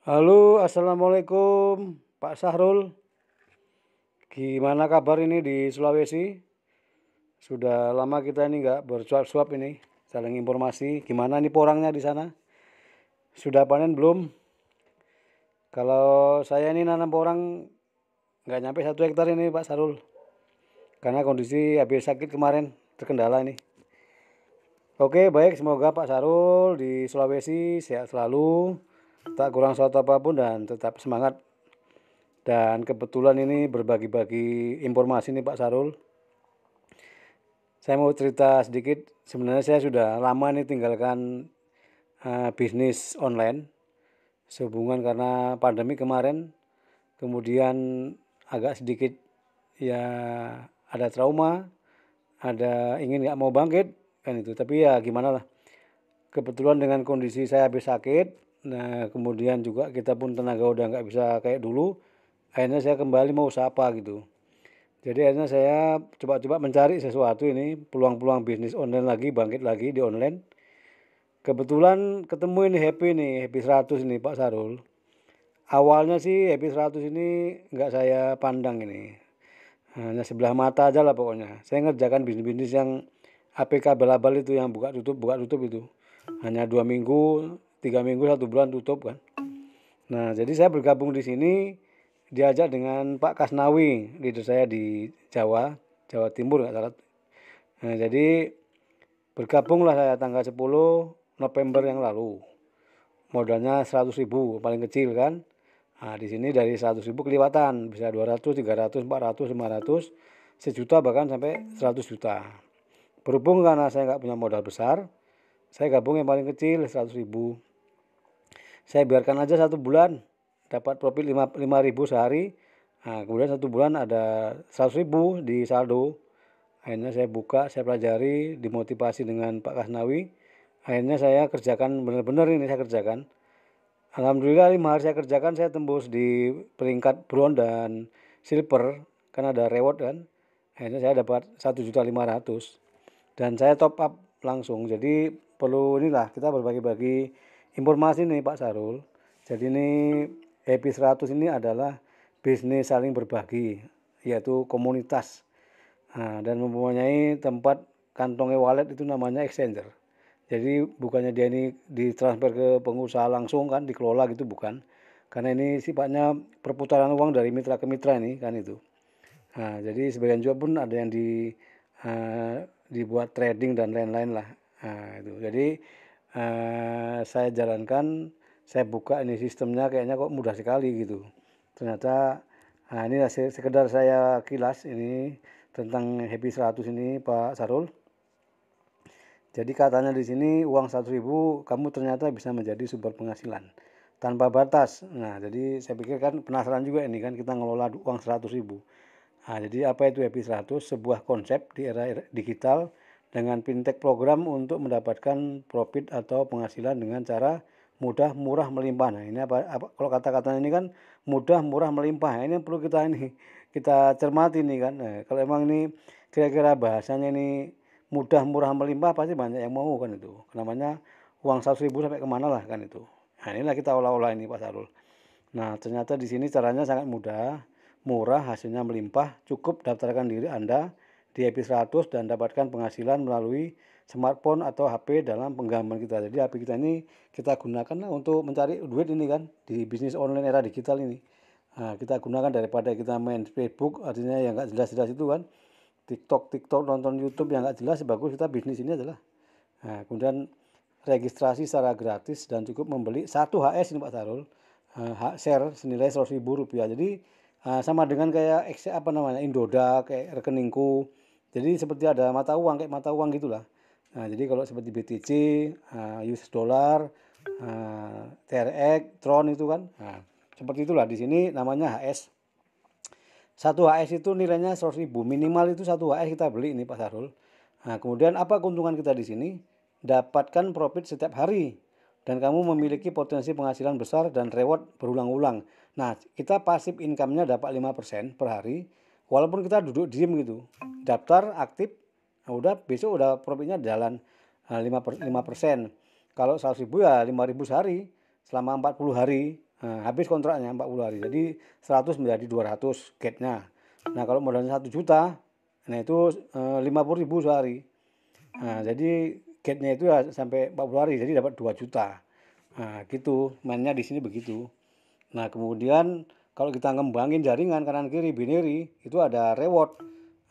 Halo, assalamualaikum Pak Sahrul. Gimana kabar ini di Sulawesi? Sudah lama kita ini nggak bersuap-suap ini, saling informasi. Gimana nih porangnya di sana? Sudah panen belum? Kalau saya ini nanam porang nggak nyampe 1 hektar ini Pak Sahrul, karena kondisi habis sakit kemarin terkendala ini. Oke, baik. Semoga Pak Sahrul di Sulawesi sehat selalu, tak kurang suatu apapun dan tetap semangat. Dan kebetulan ini berbagi-bagi informasi nih Pak Sarul. Saya mau cerita sedikit. Sebenarnya saya sudah lama nih tinggalkan bisnis online sehubungan karena pandemi kemarin. Kemudian agak sedikit ya ada trauma, ada ingin nggak mau bangkit kan itu. Tapi ya gimana lah. Kebetulan dengan kondisi saya habis sakit, nah kemudian juga kita pun tenaga udah nggak bisa kayak dulu. Akhirnya saya kembali mau usaha apa gitu. Jadi akhirnya saya coba-coba mencari sesuatu ini, peluang-peluang bisnis online lagi, bangkit lagi di online. Kebetulan ketemu ini Happy 100 ini Pak Sarul. Awalnya sih Happy 100 ini nggak saya pandang ini. Hanya sebelah mata aja lah pokoknya. Saya ngerjakan bisnis-bisnis yang APK abal-abal itu yang buka tutup itu. Hanya 2 minggu, 3 minggu, 1 bulan tutup kan. Nah, jadi saya bergabung di sini diajak dengan Pak Kasnawi, leader saya di Jawa, Jawa Timur nggak salah. Nah, jadi bergabunglah saya tanggal 10 November yang lalu. Modalnya 100.000 paling kecil kan. Nah, di sini dari 100.000 kelewatan, bisa 200, 300, 400, 500, sejuta bahkan sampai 100 juta. Berhubung karena saya nggak punya modal besar, saya gabung yang paling kecil 100.000. Saya biarkan aja 1 bulan dapat profit 5.000 sehari. Nah, kemudian 1 bulan ada 100.000 di saldo. Akhirnya saya buka, saya pelajari, dimotivasi dengan Pak Kasnawi. Akhirnya saya kerjakan benar-benar ini saya kerjakan. Alhamdulillah 5 hari saya kerjakan saya tembus di peringkat bronze dan silver kan ada reward kan. Akhirnya saya dapat 1.500.000 dan saya top up langsung. Jadi perlu inilah kita berbagi-bagi informasi nih Pak Sarul. Jadi ini Happy 100 ini adalah bisnis saling berbagi, yaitu komunitas. Nah, dan mempunyai tempat kantong e-wallet itu namanya exchanger. Jadi bukannya dia ini ditransfer ke pengusaha langsung kan, dikelola gitu bukan. Karena ini sifatnya perputaran uang dari mitra ke mitra ini kan itu. Nah, jadi sebagian juga pun ada yang dibuat trading dan lain-lain lah. Nah, itu. Jadi saya jalankan, saya buka ini sistemnya kayaknya kok mudah sekali gitu. Ternyata ini sekedar saya kilas ini tentang Happy 100 ini Pak Sarul. Jadi katanya di sini uang 100.000 kamu ternyata bisa menjadi sumber penghasilan tanpa batas. Nah, jadi saya pikir kan penasaran juga ini kan kita ngelola uang 100.000. Nah, jadi apa itu Happy 100? Sebuah konsep di era digital dengan fintech program untuk mendapatkan profit atau penghasilan dengan cara mudah, murah, melimpah. Nah, ini apa kalau kata-katanya ini kan mudah, murah, melimpah. Ini yang perlu kita cermati nih kan. Nah, kalau emang ini kira-kira bahasanya ini mudah, murah, melimpah pasti banyak yang mau kan itu. Namanya uang 100.000 sampai kemana lah kan itu. Nah, inilah kita olah-olah ini Pak Sarul. Nah, ternyata di sini caranya sangat mudah, murah, hasilnya melimpah. Cukup daftarkan diri Anda di Happy 100 dan dapatkan penghasilan melalui smartphone atau HP dalam penggabungan kita. Jadi HP kita ini kita gunakan untuk mencari duit ini kan di bisnis online era digital ini. Nah, kita gunakan daripada kita main Facebook, artinya yang nggak jelas-jelas itu kan. TikTok, nonton YouTube yang nggak jelas, bagus kita bisnis ini adalah. Nah, kemudian registrasi secara gratis dan cukup membeli 1 HS ini Pak Sarul. Hak share senilai 100.000 rupiah. Jadi sama dengan kayak apa namanya Indodax, kayak rekeningku. Jadi seperti ada kayak mata uang gitulah. Nah, jadi kalau seperti BTC, US dollar, TRX, Tron itu kan. Nah, seperti itulah di sini namanya HS. 1 HS itu nilainya 100.000, minimal itu 1 HS kita beli ini Pak Sarul. Nah, kemudian apa keuntungan kita di sini? Dapatkan profit setiap hari dan kamu memiliki potensi penghasilan besar dan reward berulang-ulang. Nah, kita pasif income-nya dapat 5% per hari, walaupun kita duduk diem gitu. Daftar aktif, nah udah besok udah profitnya jalan 5%. Kalau 100.000 ya 5.000 sehari selama 40 hari. Nah, habis kontraknya 40 hari. Jadi 100 menjadi 200 gate-nya. Nah, kalau modalnya 1 juta, nah itu 50.000 sehari. Nah, jadi gate-nya itu ya sampai 40 hari, jadi dapat 2 juta. Nah, gitu. Mainnya di sini begitu. Nah, kemudian kalau kita ngembangin jaringan kanan kiri binary, itu ada reward.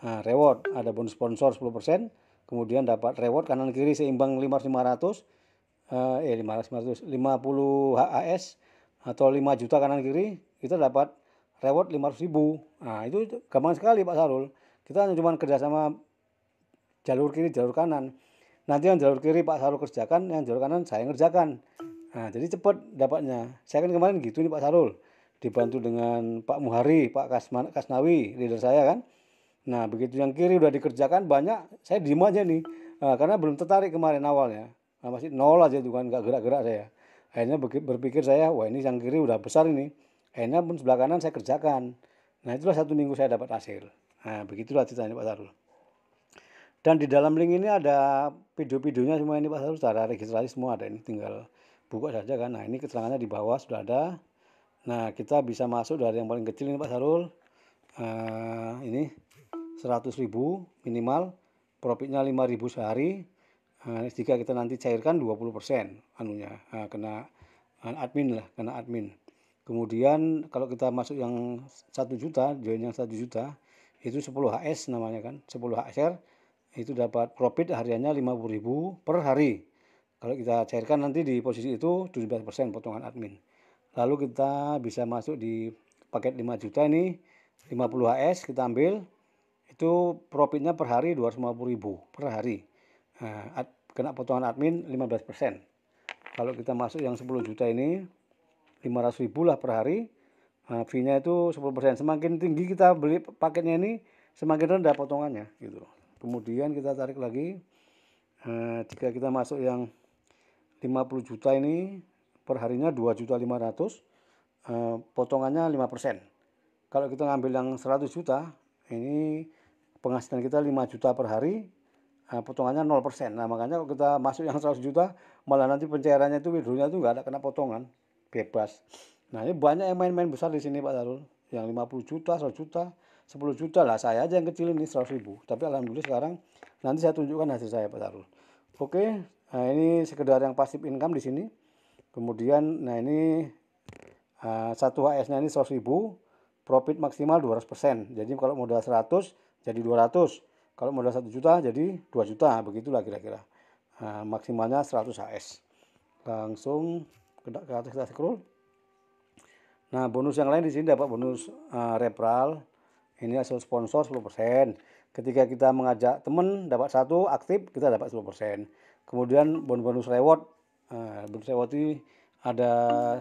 Nah, reward ada bonus sponsor 10%, kemudian dapat reward kanan kiri seimbang 500 50 HAS atau 5 juta kanan kiri, kita dapat reward 500.000. Nah, itu gampang sekali Pak Sarul. Kita cuma kerjasama jalur kiri, jalur kanan. Nanti yang jalur kiri Pak Sarul kerjakan, yang jalur kanan saya ngerjakan. Nah, jadi cepat dapatnya. Saya kan kemarin gitu nih Pak Sarul. Dibantu dengan Pak Muhari, Pak Kasnawi, leader saya kan. Nah, begitu yang kiri udah dikerjakan banyak, saya diem aja nih. Nah, karena belum tertarik kemarin awalnya. Nah, masih nol aja itu kan, nggak gerak-gerak saya. Akhirnya berpikir saya, wah ini yang kiri udah besar ini. Akhirnya pun sebelah kanan saya kerjakan. Nah, itulah 1 minggu saya dapat hasil. Nah, begitulah ceritanya Pak Sarul. Dan di dalam link ini ada video-videonya semua ini Pak Sarul, secara registrasi semua ada ini, tinggal buka saja kan. Nah, ini keterangannya di bawah sudah ada. Nah, kita bisa masuk dari yang paling kecil ini Pak Sarul. Ini 100.000 minimal, profitnya 5.000 sehari. Jika kita nanti cairkan 20% anunya, kena admin lah, kena admin. Kemudian kalau kita masuk yang 1 juta, join yang 1 juta, itu 10 HS namanya kan, 10 HSR, itu dapat profit hariannya 50.000 per hari. Kalau kita cairkan nanti di posisi itu 17% potongan admin. Lalu kita bisa masuk di paket 5 juta ini, 50 HS kita ambil, itu profitnya per hari 250.000 per hari. Nah, kena potongan admin 15%. Kalau kita masuk yang 10 juta ini 500.000 lah per hari. Nah, fee-nya itu 10%. Semakin tinggi kita beli paketnya ini, semakin rendah potongannya gitu. Kemudian kita tarik lagi. Jika kita masuk yang 50 juta ini per harinya 2.500.000, potongannya 5%. Kalau kita ngambil yang 100 juta, ini penghasilan kita 5 juta per hari, potongannya 0%. Nah, makanya kalau kita masuk yang 100 juta, malah nanti pencairannya itu withdrawnya itu nggak ada kena potongan, bebas. Nah, ini banyak yang main-main besar di sini Pak Sarul. Yang 50 juta, 100 juta, 10 juta lah. Saya aja yang kecil ini 100.000. Tapi alhamdulillah sekarang nanti saya tunjukkan hasil saya Pak Sarul. Oke, nah ini sekedar yang passive income di sini. Kemudian, nah ini 1 HS-nya ini 100.000, profit maksimal 200%. Jadi kalau modal 100 jadi 200. Kalau modal 1 juta jadi 2 juta, begitulah kira-kira. Maksimalnya 100 HS. Langsung ke atas kita scroll. Nah, bonus yang lain di sini dapat bonus referral. Ini hasil sponsor 10%. Ketika kita mengajak teman dapat 1 aktif, kita dapat 10%. Kemudian bonus reward. Bonus reward ini ada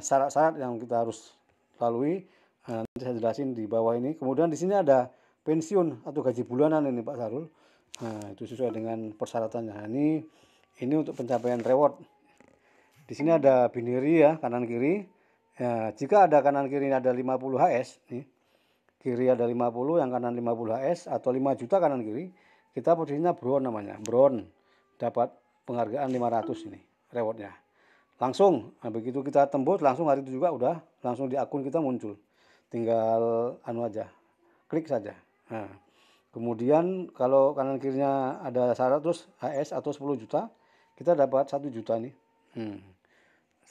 syarat-syarat yang kita harus lalui. Nanti saya jelasin di bawah ini. Kemudian di sini ada pensiun atau gaji bulanan ini Pak Sarul. Nah, itu sesuai dengan persyaratannya. Nah, ini untuk pencapaian reward. Di sini ada binary ya, kanan kiri. Ya, jika ada kanan kiri ada 50 HS nih. Kiri ada 50, yang kanan 50 HS atau 5 juta kanan kiri, kita posisinya brown namanya. Brown. Dapat penghargaan 500 ini rewardnya. Langsung, nah begitu kita tembus langsung hari itu juga udah langsung di akun kita muncul. Tinggal anu aja, klik saja. Nah, kemudian kalau kanan kirinya ada 100 HS atau 10 juta, kita dapat 1 juta nih.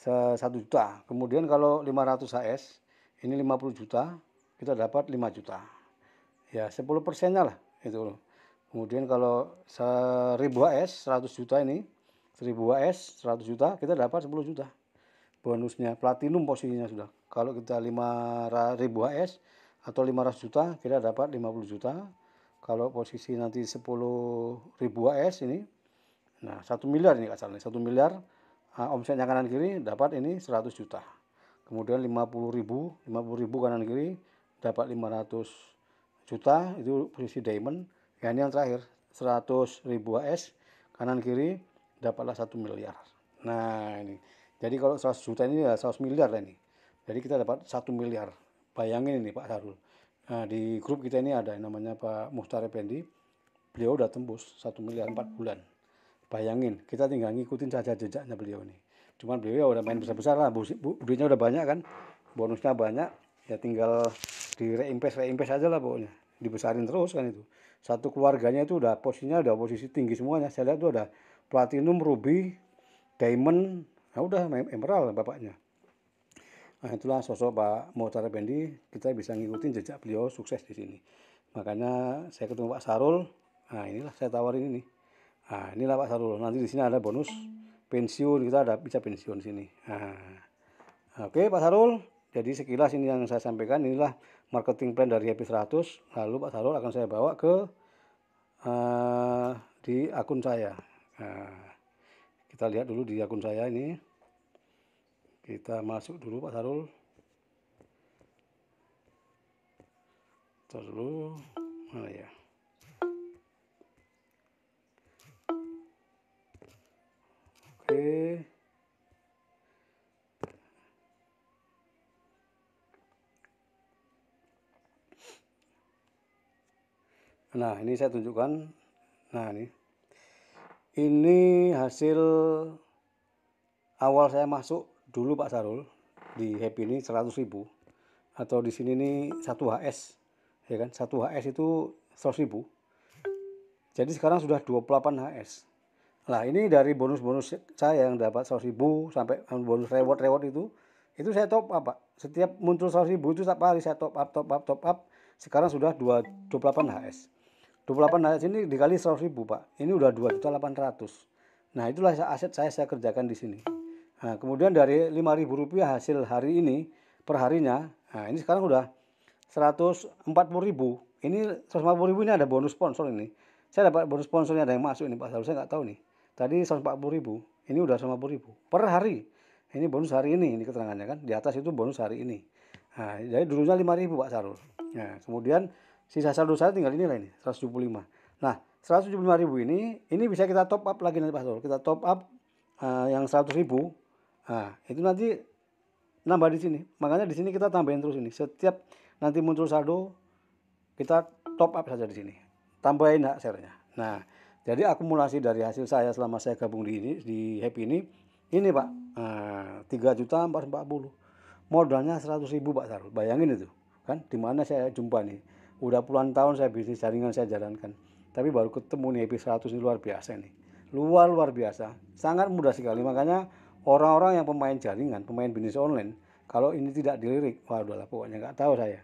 1 juta. Kemudian kalau 500 HS, ini 50 juta, kita dapat 5 juta. Ya, 10%-nya lah itu. Kemudian kalau 1000 HS, 100 juta ini, 1000 HS, 100 juta, kita dapat 10 juta. Bonusnya platinum posisinya sudah. Kalau kita 5.000 HS atau 500 juta, kita dapat 50 juta. Kalau posisi nanti 10.000 HS ini, nah 1 miliar ini asalnya, 1 miliar, omsetnya kanan kiri dapat ini 100 juta. Kemudian 50.000 kanan kiri dapat 500 juta, itu posisi diamond. Ya, ini yang terakhir 100.000 HS kanan kiri dapatlah 1 miliar. Nah, ini. Jadi kalau 100 juta ini ya 100 miliar lah ini. Jadi kita dapat 1 miliar. Bayangin ini Pak Sarul. Nah, di grup kita ini ada yang namanya Pak Muhtar Effendi. Beliau udah tembus 1 miliar 4 bulan. Bayangin, kita tinggal ngikutin saja jejaknya beliau ini. Cuman beliau ya udah main besar-besar lah, duitnya udah banyak kan. bonusnya banyak, ya tinggal di reinvest aja lah pokoknya, dibesarin terus kan itu. Satu keluarganya itu udah posisinya udah posisi tinggi semuanya, saya lihat tuh ada platinum, ruby, diamond, nah udah emerald bapaknya. Nah itulah sosok Pak Mokhtar Effendi, kita bisa ngikutin jejak beliau sukses di sini. Makanya saya ketemu Pak Sarul, nah inilah saya tawarin ini. Nah inilah Pak Sarul, nanti di sini ada bonus pensiun, kita ada bisa pensiun sini. Nah, oke Pak Sarul, jadi sekilas ini yang saya sampaikan, inilah marketing plan dari Happy 100. Lalu Pak Sarul akan saya bawa ke di akun saya. Nah, kita lihat dulu di akun saya ini. Kita masuk dulu Pak Sarul. Terus dulu, mana ya? Oke. Nah, ini saya tunjukkan. Nah, ini hasil awal saya masuk dulu Pak Sarul di Happy ini 100.000, atau di sini nih 1 HS, ya kan? 1 HS itu 100.000. Jadi sekarang sudah 28 HS. Nah, ini dari bonus-bonus saya yang dapat 100.000 sampai bonus reward itu saya top up Pak. Setiap muncul 100.000 itu setiap hari saya top up. Sekarang sudah 28 HS. 28 HS ini dikali 100.000 Pak. Ini udah 2.800.000. Nah, itulah aset saya kerjakan di sini. Nah, kemudian dari Rp5.000 hasil hari ini per harinya, nah ini sekarang udah 140.000. Ini 140.000 ini ada bonus sponsor ini. Saya dapat bonus sponsornya, ada yang masuk ini Pak. Saya nggak tahu nih. Tadi 140.000, ini udah 150.000 per hari. Ini bonus hari ini keterangannya kan. Di atas itu bonus hari ini. Nah, jadi dulunya 5.000 Pak Sarul. Nah, kemudian sisa saldo saya tinggal inilah ini, 175. Nah, 175.000 ini bisa kita top up lagi nanti Pak Sarul. Kita top up yang 100.000. Nah, itu nanti nambah di sini. Makanya di sini kita tambahin terus ini. Setiap nanti muncul saldo, kita top up saja di sini. Tambahin hak share-nya. Nah, jadi akumulasi dari hasil saya selama saya gabung di Happy ini Pak, 3.440.000. Modalnya 100.000 Pak Sarul. Bayangin itu, kan? Dimana saya jumpa nih. Udah puluhan tahun saya bisnis jaringan saya jalankan. Tapi baru ketemu nih Happy 100 ini luar biasa nih. Luar biasa. Sangat mudah sekali. Makanya orang-orang yang pemain jaringan, pemain bisnis online, kalau ini tidak dilirik, wah udahlah pokoknya nggak tahu saya.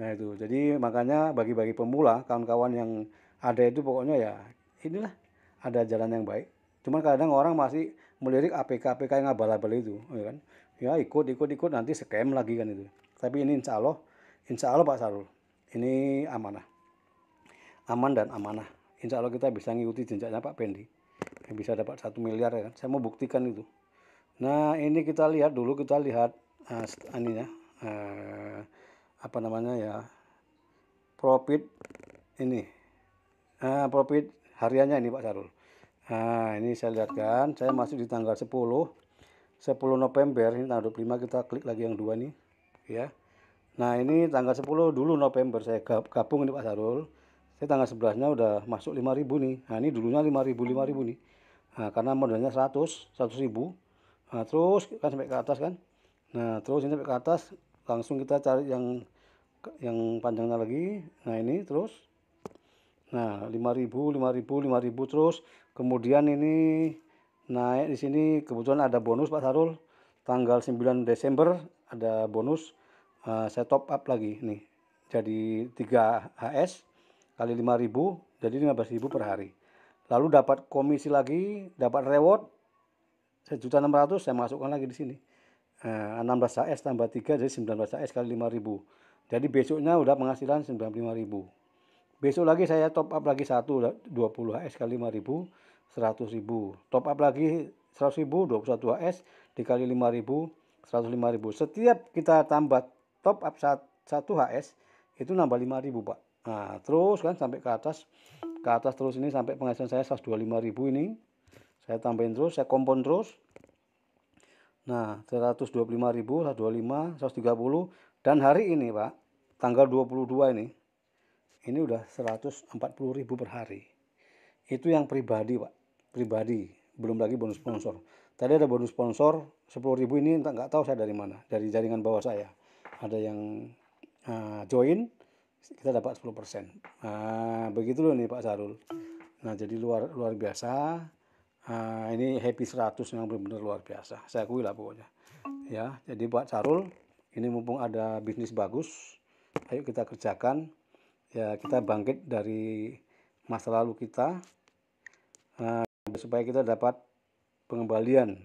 Nah itu, jadi makanya bagi-bagi pemula, kawan-kawan yang ada itu pokoknya ya inilah ada jalan yang baik. Cuman kadang orang masih melirik APK yang abal-abal itu, ya kan? Ya ikut nanti scam lagi kan itu. Tapi ini insya Allah Pak Sarul, ini aman dan amanah. Insya Allah kita bisa ngikuti jejaknya Pak Pendi, yang bisa dapat 1 miliar ya kan. Saya mau buktikan itu. Nah ini kita lihat ininya, apa namanya ya, profit ini, profit hariannya ini Pak Sarul. Nah ini saya lihatkan, saya masuk di tanggal 10 November, ini tanggal 25, kita klik lagi yang 2 nih ya. Nah ini tanggal 10 dulu November saya gabung ini Pak Sarul. Saya tanggal 11-nya udah masuk 5.000 nih. Nah ini dulunya 5.000 nih. Nah karena modalnya 100.000. Nah terus kan sampai ke atas kan. Nah terus ini sampai ke atas, langsung kita cari yang panjangnya lagi. Nah ini terus, nah 5.000 terus. Kemudian ini naik di sini, kebetulan ada bonus Pak Sarul. Tanggal 9 Desember ada bonus. Saya top up lagi nih. Jadi 3 HS kali 5.000, jadi 15.000 per hari. Lalu dapat komisi lagi, dapat reward 1.600.000, saya masukkan lagi di sini. 16 HS tambah 3 jadi 19 HS kali 5.000. Jadi besoknya udah penghasilan 95.000. Besok lagi saya top up lagi 20 HS kali 5.000, 100.000. Top up lagi 100.000, 21 HS dikali 5.000, 105.000. Setiap kita tambah top up 1 HS itu nambah 5.000 Pak. Nah terus kan sampai ke atas terus ini sampai penghasilan saya 125.000 ini. Saya tambahin terus, saya kompon terus. Nah 125.000, 125, 130, dan hari ini Pak, tanggal 22 ini udah 140.000 per hari. Itu yang pribadi Pak, pribadi, belum lagi bonus sponsor. Tadi ada bonus sponsor 10.000 ini, nggak tahu saya dari mana, dari jaringan bawah saya. ada yang join, kita dapat 10%. Nah, begitu loh nih Pak Sarul. Nah, jadi luar biasa. Ini happy 100 yang benar-benar luar biasa. Saya akui lah pokoknya. Ya, jadi Pak Sarul, ini mumpung ada bisnis bagus, ayo kita kerjakan. Ya, kita bangkit dari masa lalu kita supaya kita dapat pengembalian